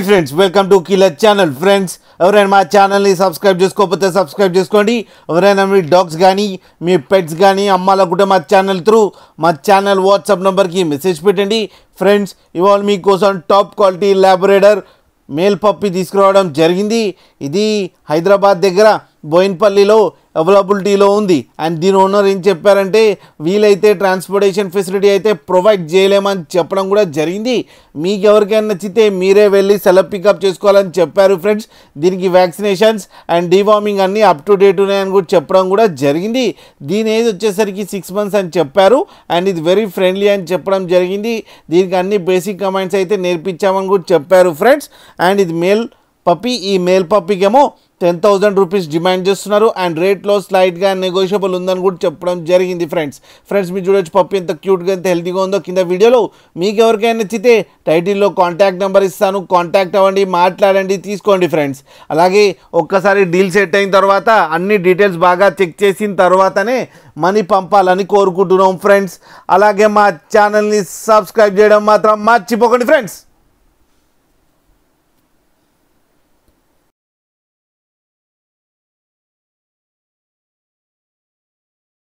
Friends welcome to killer channel. Friends ఎవరైనా మా ఛానల్ని సబ్స్క్రైబ్ చేసుకోకపోతే సబ్స్క్రైబ్ చేసుకోండి. ఎవరైనా మీ డాగ్స్ కానీ మీ పెట్స్ కానీ అమ్మాలనుకుంటే మా ఛానల్ త్రూ మా ఛానల్ వాట్సాప్ నెంబర్కి మెసేజ్ పెట్టండి. ఫ్రెండ్స్ ఇవాళ మీకోసం top quality Labrador male puppy తీసుకురావడం జరిగింది. ఇది హైదరాబాద్ దగ్గర బోయిన్పల్లిలో అవైలబిలిటీలో ఉంది. అండ్ దీని ఓనర్ ఏం చెప్పారంటే వీలైతే ట్రాన్స్పోర్టేషన్ ఫెసిలిటీ అయితే ప్రొవైడ్ చేయలేమని చెప్పడం కూడా జరిగింది. మీకు ఎవరికైనా నచ్చితే మీరే వెళ్ళి సెలవు పికప్ చేసుకోవాలని చెప్పారు. ఫ్రెండ్స్ దీనికి వ్యాక్సినేషన్స్ అండ్ డివార్మింగ్ అన్నీ అప్ టు డేట్ ఉన్నాయని కూడా చెప్పడం కూడా జరిగింది. దీని ఏజ్ వచ్చేసరికి 6 months అని చెప్పారు. అండ్ ఇది వెరీ ఫ్రెండ్లీ అని చెప్పడం జరిగింది. దీనికి అన్ని బేసిక్ కమాండ్స్ అయితే నేర్పించామని కూడా చెప్పారు. ఫ్రెండ్స్ అండ్ ఇది మేల్ పప్పి. ఈ మేల్ పప్పికేమో 10,000 రూపీస్ డిమాండ్ చేస్తున్నారు. అండ్ రేట్లో స్లైట్గా నెగోషియబుల్ ఉందని కూడా చెప్పడం జరిగింది. ఫ్రెండ్స్ మీరు చూడొచ్చు పప్పి ఎంత క్యూట్గా ఎంత హెల్తీగా ఉందో కింద వీడియోలో. మీకు ఎవరికైనా నచ్చితే టైటిల్లో కాంటాక్ట్ నెంబర్ ఇస్తాను, కాంటాక్ట్ అవ్వండి, మాట్లాడండి, తీసుకోండి. ఫ్రెండ్స్ అలాగే ఒక్కసారి డీల్ సెట్ అయిన తర్వాత అన్ని డీటెయిల్స్ బాగా చెక్ చేసిన తర్వాతనే మనీ పంపాలని కోరుకుంటున్నాం. ఫ్రెండ్స్ అలాగే మా ఛానల్ని సబ్స్క్రైబ్ చేయడం మాత్రం మర్చిపోకండి. ఫ్రెండ్స్